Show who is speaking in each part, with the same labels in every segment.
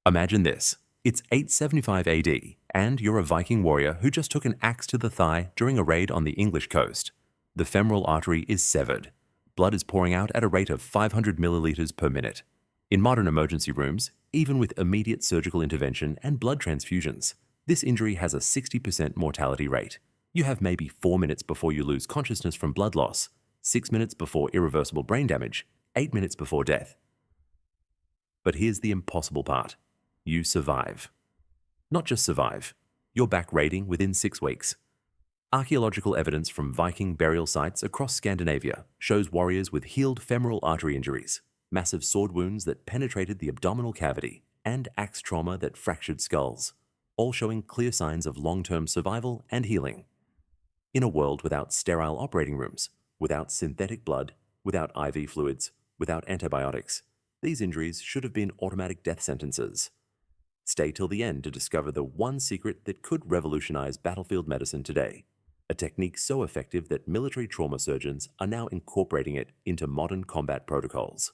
Speaker 1: Imagine this. It's 875 AD, and you're a Viking warrior who just took an axe to the thigh during a raid on the English coast. The femoral artery is severed. Blood is pouring out at a rate of 500 milliliters per minute. In modern emergency rooms, even with immediate surgical intervention and blood transfusions, this injury has a 60% mortality rate. You have maybe 4 minutes before you lose consciousness from blood loss, 6 minutes before irreversible brain damage, 8 minutes before death. But here's the impossible part. You survive. Not just survive, you're back raiding within 6 weeks. Archaeological evidence from Viking burial sites across Scandinavia shows warriors with healed femoral artery injuries, massive sword wounds that penetrated the abdominal cavity, and axe trauma that fractured skulls, all showing clear signs of long-term survival and healing. In a world without sterile operating rooms, without synthetic blood, without IV fluids, without antibiotics, these injuries should have been automatic death sentences. Stay till the end to discover the one secret that could revolutionize battlefield medicine today, a technique so effective that military trauma surgeons are now incorporating it into modern combat protocols.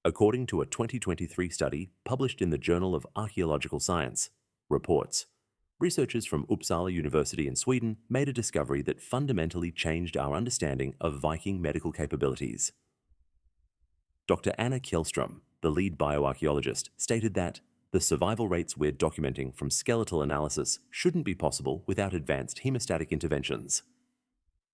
Speaker 1: According to a 2023 study published in the Journal of Archaeological Science, reports, researchers from Uppsala University in Sweden made a discovery that fundamentally changed our understanding of Viking medical capabilities. Dr. Anna Kjellström, the lead bioarchaeologist, stated that the survival rates we're documenting from skeletal analysis shouldn't be possible without advanced hemostatic interventions.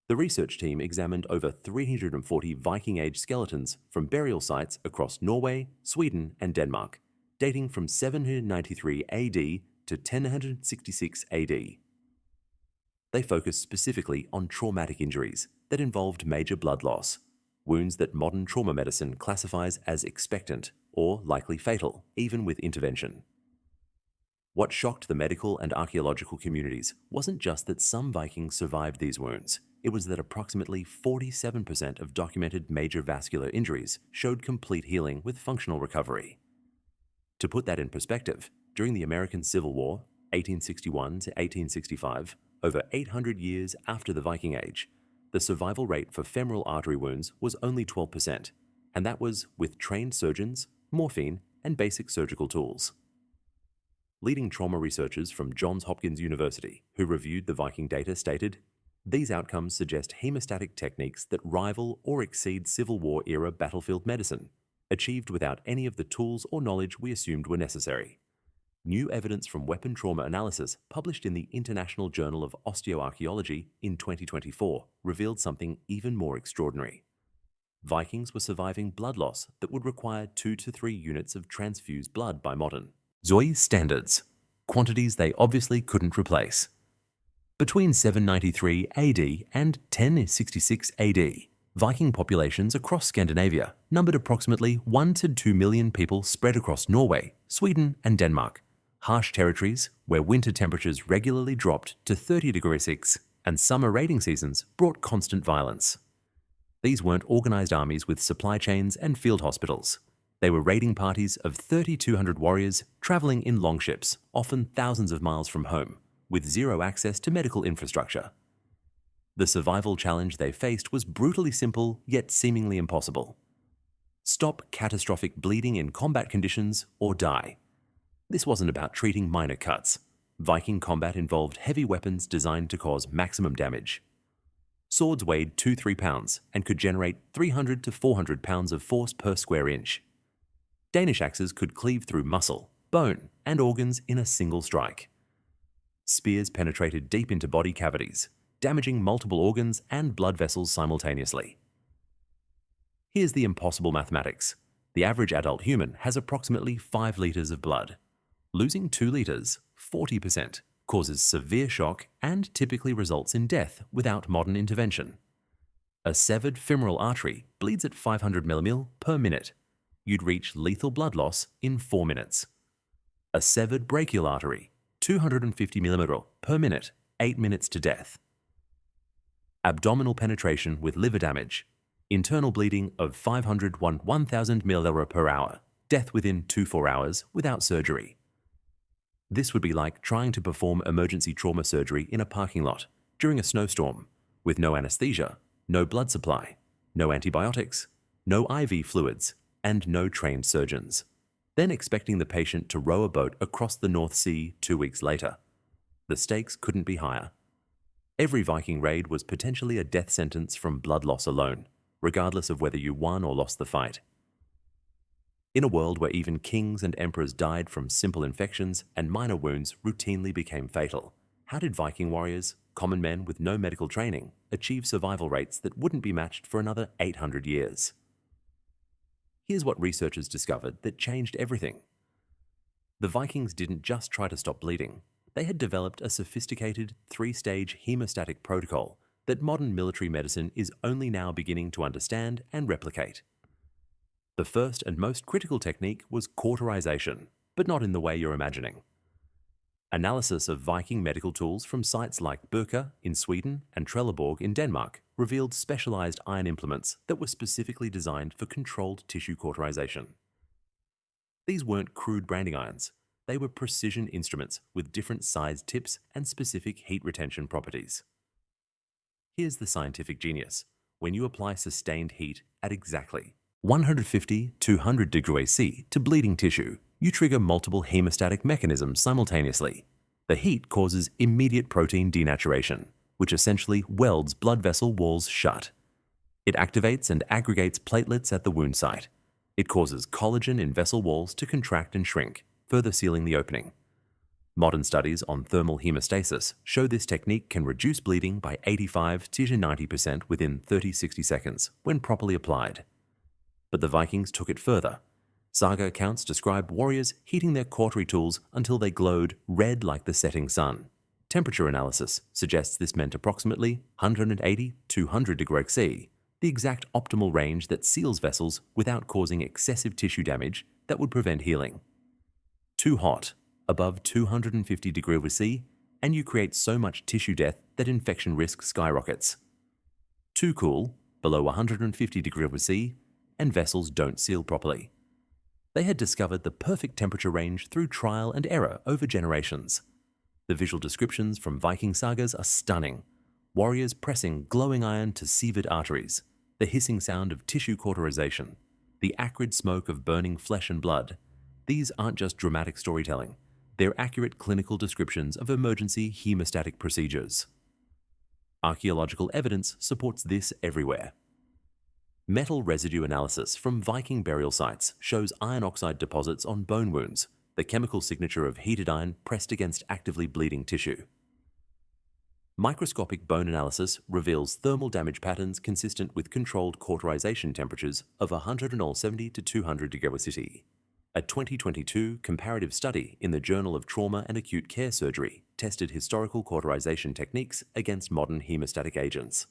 Speaker 1: The research team examined over 340 Viking-age skeletons from burial sites across Norway, Sweden, and Denmark, dating from 793 AD to 1066 AD. They focused specifically on traumatic injuries that involved major blood loss, wounds that modern trauma medicine classifies as expectant or likely fatal, even with intervention. What shocked the medical and archaeological communities wasn't just that some Vikings survived these wounds, it was that approximately 47% of documented major vascular injuries showed complete healing with functional recovery. To put that in perspective, during the American Civil War, 1861 to 1865, over 800 years after the Viking Age, the survival rate for femoral artery wounds was only 12%, and that was with trained surgeons, morphine, and basic surgical tools. Leading trauma researchers from Johns Hopkins University, who reviewed the Viking data, stated, "These outcomes suggest hemostatic techniques that rival or exceed Civil War-era battlefield medicine, achieved without any of the tools or knowledge we assumed were necessary." New evidence from weapon trauma analysis published in the International Journal of Osteoarchaeology in 2024 revealed something even more extraordinary. Vikings were surviving blood loss that would require 2 to 3 units of transfused blood by modern Zoe standards, quantities they obviously couldn't replace. Between 793 AD and 1066 AD, Viking populations across Scandinavia numbered approximately 1 to 2 million people spread across Norway, Sweden, and Denmark, harsh territories where winter temperatures regularly dropped to 30 degrees C and summer raiding seasons brought constant violence. These weren't organized armies with supply chains and field hospitals. They were raiding parties of 3,200 warriors traveling in longships, often thousands of miles from home, with zero access to medical infrastructure. The survival challenge they faced was brutally simple, yet seemingly impossible. Stop catastrophic bleeding in combat conditions or die. This wasn't about treating minor cuts. Viking combat involved heavy weapons designed to cause maximum damage. Swords weighed 2-3 pounds and could generate 300 to 400 pounds of force per square inch. Danish axes could cleave through muscle, bone, and organs in a single strike. Spears penetrated deep into body cavities, damaging multiple organs and blood vessels simultaneously. Here's the impossible mathematics. The average adult human has approximately 5 liters of blood. Losing 2 liters, 40%, causes severe shock and typically results in death without modern intervention. A severed femoral artery bleeds at 500 mmol per minute. You'd reach lethal blood loss in 4 minutes. A severed brachial artery, 250 mmol per minute, 8 minutes to death. Abdominal penetration with liver damage, internal bleeding of 500 to 1,000 milliliter per hour, death within 2-4 hours without surgery. This would be like trying to perform emergency trauma surgery in a parking lot during a snowstorm, with no anesthesia, no blood supply, no antibiotics, no IV fluids, and no trained surgeons. then expecting the patient to row a boat across the North Sea 2 weeks later. The stakes couldn't be higher. Every Viking raid was potentially a death sentence from blood loss alone, regardless of whether you won or lost the fight. In a world where even kings and emperors died from simple infections and minor wounds routinely became fatal, how did Viking warriors, common men with no medical training, achieve survival rates that wouldn't be matched for another 800 years? Here's what researchers discovered that changed everything. The Vikings didn't just try to stop bleeding. They had developed a sophisticated 3-stage hemostatic protocol that modern military medicine is only now beginning to understand and replicate. The first and most critical technique was cauterization, but not in the way you're imagining. Analysis of Viking medical tools from sites like birch in Sweden and Trelleborg in Denmark revealed specialized iron implements that were specifically designed for controlled tissue cauterization. These weren't crude branding irons. They were precision instruments with different sized tips and specific heat retention properties. Here's the scientific genius. When you apply sustained heat at exactly 150-200 degrees C to bleeding tissue, you trigger multiple hemostatic mechanisms simultaneously. The heat causes immediate protein denaturation, which essentially welds blood vessel walls shut. It activates and aggregates platelets at the wound site. It causes collagen in vessel walls to contract and shrink, further sealing the opening. Modern studies on thermal hemostasis show this technique can reduce bleeding by 85 to 90% within 30-60 seconds when properly applied. But the Vikings took it further. Saga accounts describe warriors heating their cautery tools until they glowed red like the setting sun. Temperature analysis suggests this meant approximately 180-200 degrees C, the exact optimal range that seals vessels without causing excessive tissue damage that would prevent healing. Too hot, above 250 degrees C, and you create so much tissue death that infection risk skyrockets. Too cool, below 150 degrees C, and vessels don't seal properly. They had discovered the perfect temperature range through trial and error over generations. The visual descriptions from Viking sagas are stunning. Warriors pressing glowing iron to severed arteries, the hissing sound of tissue cauterization, the acrid smoke of burning flesh and blood. These aren't just dramatic storytelling. They're accurate clinical descriptions of emergency hemostatic procedures. Archaeological evidence supports this everywhere. Metal residue analysis from Viking burial sites shows iron oxide deposits on bone wounds, the chemical signature of heated iron pressed against actively bleeding tissue. Microscopic bone analysis reveals thermal damage patterns consistent with controlled cauterization temperatures of 170 to 200 degrees C. A 2022 comparative study in the Journal of Trauma and Acute Care Surgery tested historical cauterization techniques against modern hemostatic agents.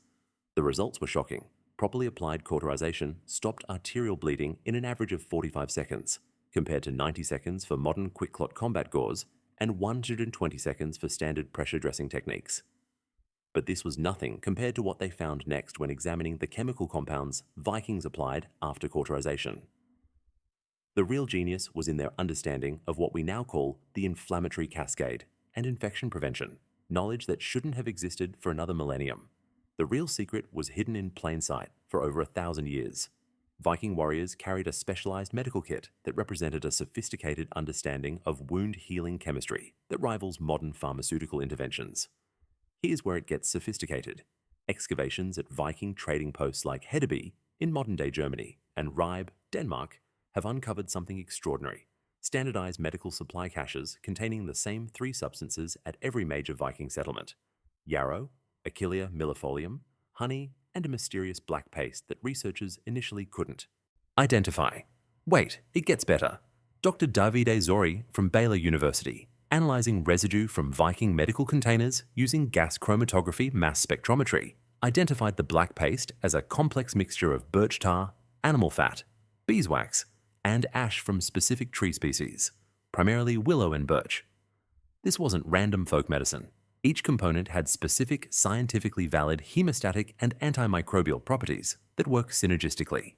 Speaker 1: The results were shocking. Properly applied cauterization stopped arterial bleeding in an average of 45 seconds, compared to 90 seconds for modern quick clot combat gauze and 120 seconds for standard pressure dressing techniques. But this was nothing compared to what they found next when examining the chemical compounds Vikings applied after cauterization. The real genius was in their understanding of what we now call the inflammatory cascade and infection prevention, knowledge that shouldn't have existed for another millennium. The real secret was hidden in plain sight for over 1,000 years. Viking warriors carried a specialized medical kit that represented a sophisticated understanding of wound healing chemistry that rivals modern pharmaceutical interventions. Here's where it gets sophisticated. Excavations at Viking trading posts like Hedeby in modern-day Germany and Ribe, Denmark, have uncovered something extraordinary: standardized medical supply caches containing the same 3 substances at every major Viking settlement: yarrow, Achillea millefolium, honey, and a mysterious black paste that researchers initially couldn't identify. Wait, it gets better. Dr. Davide Zori from Baylor University, analyzing residue from Viking medical containers using gas chromatography mass spectrometry, identified the black paste as a complex mixture of birch tar, animal fat, beeswax, and ash from specific tree species, primarily willow and birch. This wasn't random folk medicine. Each component had specific, scientifically valid hemostatic and antimicrobial properties that work synergistically.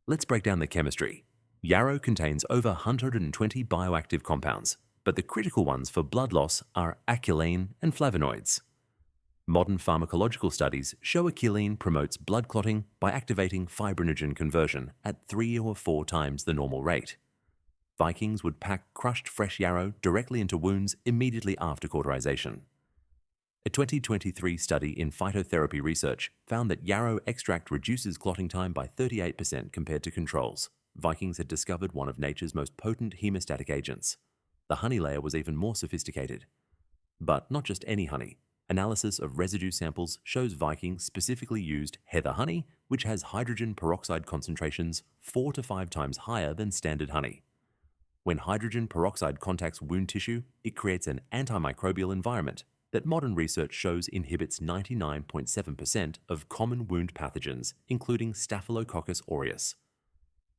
Speaker 1: Let's break down the chemistry. Yarrow contains over 120 bioactive compounds, but the critical ones for blood loss are achillene and flavonoids. Modern pharmacological studies show achillene promotes blood clotting by activating fibrinogen conversion at 3 or 4 times the normal rate. Vikings would pack crushed fresh yarrow directly into wounds immediately after cauterization. A 2023 study in phytotherapy research found that yarrow extract reduces clotting time by 38% compared to controls. Vikings had discovered one of nature's most potent hemostatic agents. The honey layer was even more sophisticated. But not just any honey. Analysis of residue samples shows Vikings specifically used heather honey, which has hydrogen peroxide concentrations 4 to 5 times higher than standard honey. When hydrogen peroxide contacts wound tissue, it creates an antimicrobial environment that modern research shows inhibits 99.7% of common wound pathogens, including Staphylococcus aureus.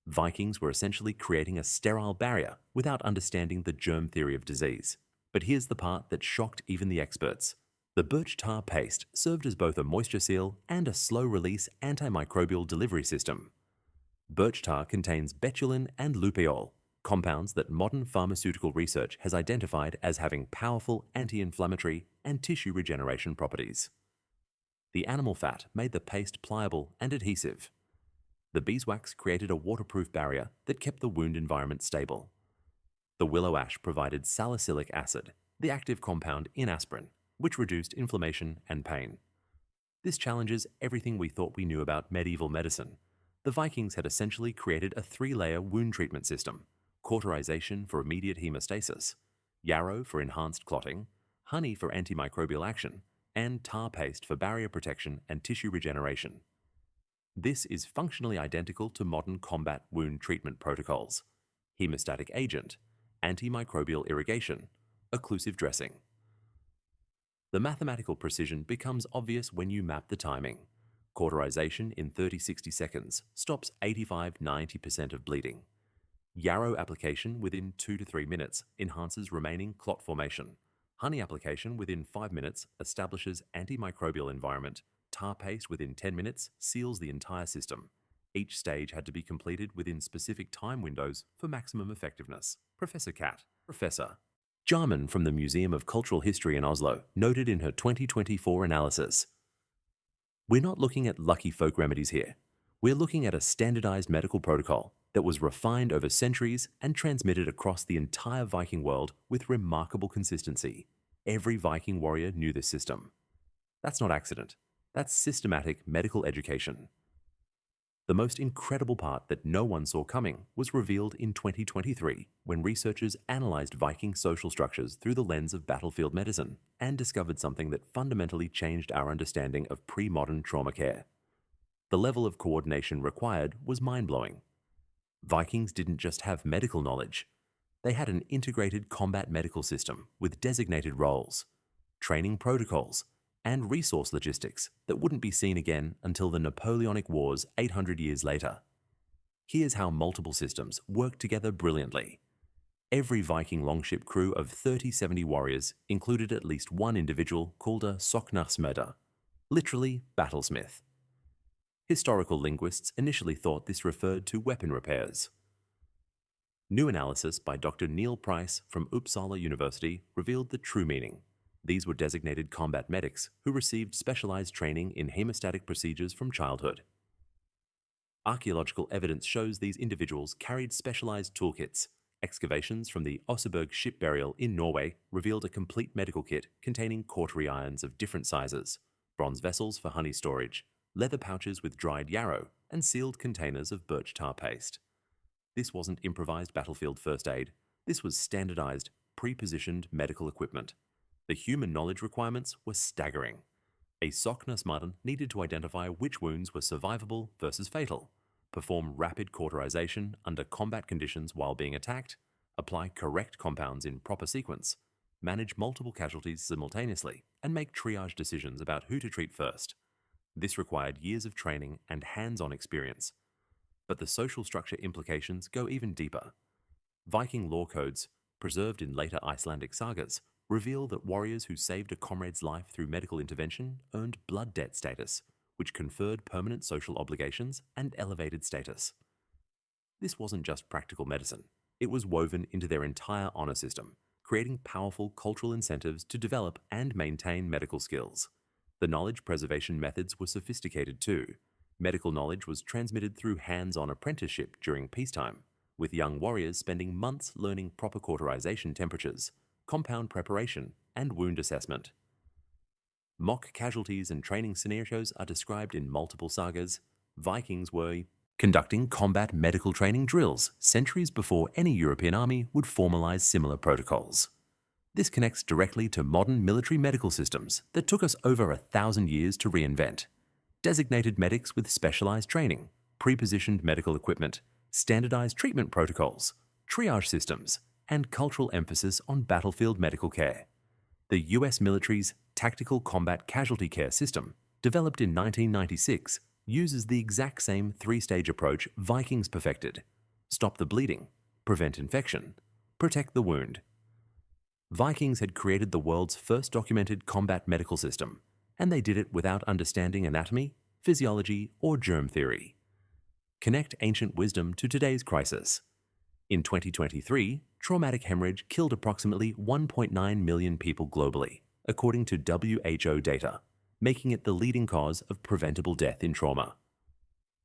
Speaker 1: Vikings were essentially creating a sterile barrier without understanding the germ theory of disease. But here's the part that shocked even the experts. The birch tar paste served as both a moisture seal and a slow-release antimicrobial delivery system. Birch tar contains betulin and lupeol, compounds that modern pharmaceutical research has identified as having powerful anti-inflammatory and tissue regeneration properties. The animal fat made the paste pliable and adhesive. The beeswax created a waterproof barrier that kept the wound environment stable. The willow ash provided salicylic acid, the active compound in aspirin, which reduced inflammation and pain. This challenges everything we thought we knew about medieval medicine. The Vikings had essentially created a 3-layer wound treatment system: cauterization for immediate hemostasis, yarrow for enhanced clotting, honey for antimicrobial action, and tar paste for barrier protection and tissue regeneration. This is functionally identical to modern combat wound treatment protocols: hemostatic agent, antimicrobial irrigation, occlusive dressing. The mathematical precision becomes obvious when you map the timing. Cauterization in 30-60 seconds stops 85-90% of bleeding. Yarrow application within 2 to 3 minutes enhances remaining clot formation. Honey application within 5 minutes establishes antimicrobial environment. Tar paste within 10 minutes seals the entire system. Each stage had to be completed within specific time windows for maximum effectiveness. Professor Kat, Professor Jarman from the Museum of Cultural History in Oslo noted in her 2024 analysis, "We're not looking at lucky folk remedies here. We're looking at a standardized medical protocol that was refined over centuries and transmitted across the entire Viking world with remarkable consistency. Every Viking warrior knew this system. That's not accident. That's systematic medical education." The most incredible part that no one saw coming was revealed in 2023 when researchers analyzed Viking social structures through the lens of battlefield medicine and discovered something that fundamentally changed our understanding of pre-modern trauma care. The level of coordination required was mind-blowing. Vikings didn't just have medical knowledge. They had an integrated combat medical system with designated roles, training protocols, and resource logistics that wouldn't be seen again until the Napoleonic Wars 800 years later. Here's how multiple systems worked together brilliantly. Every Viking longship crew of 30-70 warriors included at least one individual called a sóknarsmíðr, literally battlesmith. Historical linguists initially thought this referred to weapon repairs. New analysis by Dr. Neil Price from Uppsala University revealed the true meaning. These were designated combat medics who received specialized training in hemostatic procedures from childhood. Archaeological evidence shows these individuals carried specialized toolkits. Excavations from the Oseberg ship burial in Norway revealed a complete medical kit containing cautery irons of different sizes, bronze vessels for honey storage, leather pouches with dried yarrow, and sealed containers of birch tar paste. This wasn't improvised battlefield first aid. This was standardized, pre-positioned medical equipment. The human knowledge requirements were staggering. A sóknarsmíðr needed to identify which wounds were survivable versus fatal, perform rapid cauterization under combat conditions while being attacked, apply correct compounds in proper sequence, manage multiple casualties simultaneously, and make triage decisions about who to treat first. This required years of training and hands-on experience. But the social structure implications go even deeper. Viking law codes, preserved in later Icelandic sagas, reveal that warriors who saved a comrade's life through medical intervention earned blood debt status, which conferred permanent social obligations and elevated status. This wasn't just practical medicine. It was woven into their entire honor system, creating powerful cultural incentives to develop and maintain medical skills. The knowledge preservation methods were sophisticated too. Medical knowledge was transmitted through hands-on apprenticeship during peacetime, with young warriors spending months learning proper cauterization temperatures, compound preparation, and wound assessment. Mock casualties and training scenarios are described in multiple sagas. Vikings were conducting combat medical training drills centuries before any European army would formalize similar protocols. This connects directly to modern military medical systems that took us over 1,000 years to reinvent. Designated medics with specialized training, pre-positioned medical equipment, standardized treatment protocols, triage systems, and cultural emphasis on battlefield medical care. The US military's Tactical Combat Casualty Care System, developed in 1996, uses the exact same three-stage approach Vikings perfected: stop the bleeding, prevent infection, protect the wound. Vikings had created the world's first documented combat medical system, and they did it without understanding anatomy, physiology, or germ theory. Connect ancient wisdom to today's crisis. In 2023, traumatic hemorrhage killed approximately 1.9 million people globally, according to WHO data, making it the leading cause of preventable death in trauma.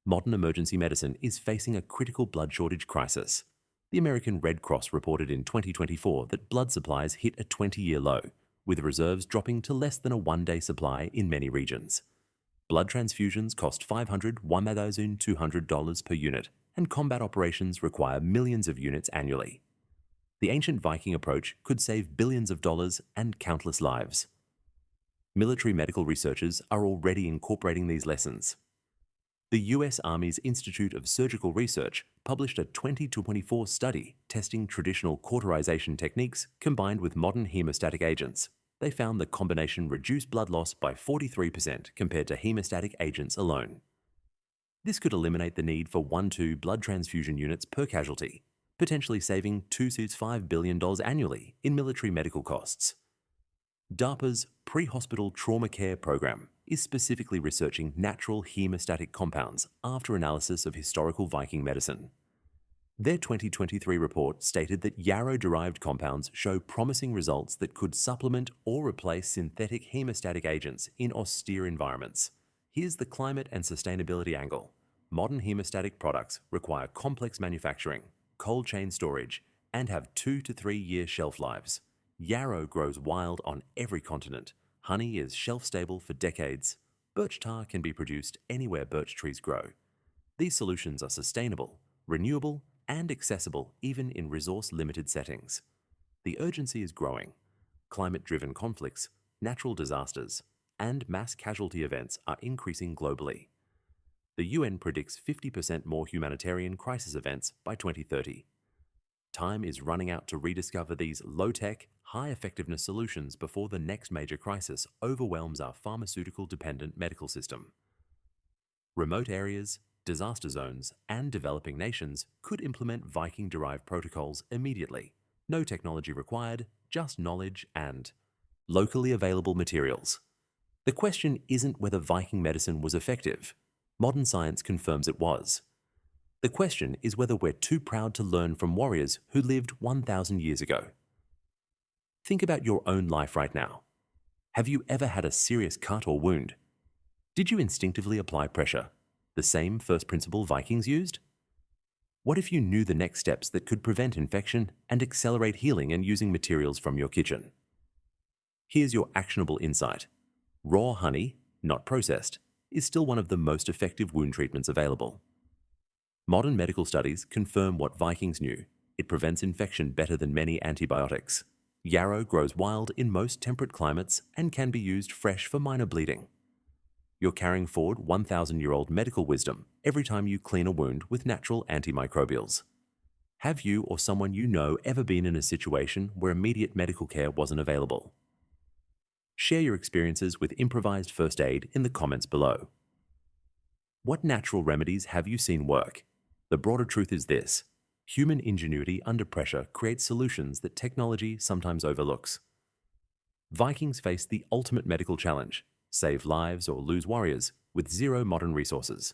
Speaker 1: Modern emergency medicine is facing a critical blood shortage crisis. The American Red Cross reported in 2024 that blood supplies hit a 20-year low, with reserves dropping to less than a one-day supply in many regions. Blood transfusions cost $500 per unit, and combat operations require millions of units annually. The ancient Viking approach could save billions of dollars and countless lives. Military medical researchers are already incorporating these lessons. The US Army's Institute of Surgical Research published a 2024 study testing traditional cauterization techniques combined with modern hemostatic agents. They found the combination reduced blood loss by 43% compared to hemostatic agents alone. This could eliminate the need for 1-2 blood transfusion units per casualty, potentially saving $2.5 billion annually in military medical costs. DARPA's Pre-Hospital Trauma Care Program is specifically researching natural hemostatic compounds after analysis of historical Viking medicine. Their 2023 report stated that yarrow-derived compounds show promising results that could supplement or replace synthetic hemostatic agents in austere environments. Here's the climate and sustainability angle. Modern hemostatic products require complex manufacturing, cold chain storage, and have 2 to 3 year shelf lives. Yarrow grows wild on every continent. Honey is shelf-stable for decades. Birch tar can be produced anywhere birch trees grow. These solutions are sustainable, renewable, and accessible even in resource-limited settings. The urgency is growing. Climate-driven conflicts, natural disasters, and mass casualty events are increasing globally. The UN predicts 50% more humanitarian crisis events by 2030. Time is running out to rediscover these low-tech, high-effectiveness solutions before the next major crisis overwhelms our pharmaceutical-dependent medical system. Remote areas, disaster zones, and developing nations could implement Viking-derived protocols immediately. No technology required, just knowledge and locally available materials. The question isn't whether Viking medicine was effective. Modern science confirms it was. The question is whether we're too proud to learn from warriors who lived 1,000 years ago. Think about your own life right now. Have you ever had a serious cut or wound? Did you instinctively apply pressure, the same first principle Vikings used? What if you knew the next steps that could prevent infection and accelerate healing and using materials from your kitchen? Here's your actionable insight. Raw honey, not processed, is still one of the most effective wound treatments available. Modern medical studies confirm what Vikings knew. It prevents infection better than many antibiotics. Yarrow grows wild in most temperate climates and can be used fresh for minor bleeding. You're carrying forward 1,000-year-old medical wisdom every time you clean a wound with natural antimicrobials. Have you or someone you know ever been in a situation where immediate medical care wasn't available? Share your experiences with improvised first aid in the comments below. What natural remedies have you seen work? The broader truth is this: human ingenuity under pressure creates solutions that technology sometimes overlooks. Vikings faced the ultimate medical challenge: save lives or lose warriors with zero modern resources.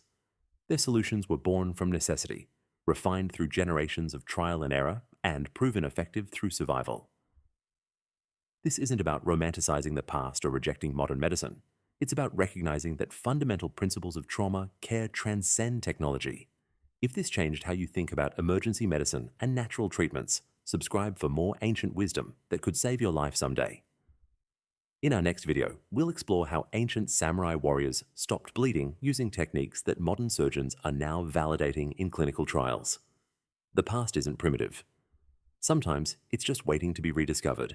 Speaker 1: Their solutions were born from necessity, refined through generations of trial and error, and proven effective through survival. This isn't about romanticizing the past or rejecting modern medicine. It's about recognizing that fundamental principles of trauma care transcend technology. If this changed how you think about emergency medicine and natural treatments, subscribe for more ancient wisdom that could save your life someday. In our next video, we'll explore how ancient samurai warriors stopped bleeding using techniques that modern surgeons are now validating in clinical trials. The past isn't primitive. Sometimes it's just waiting to be rediscovered.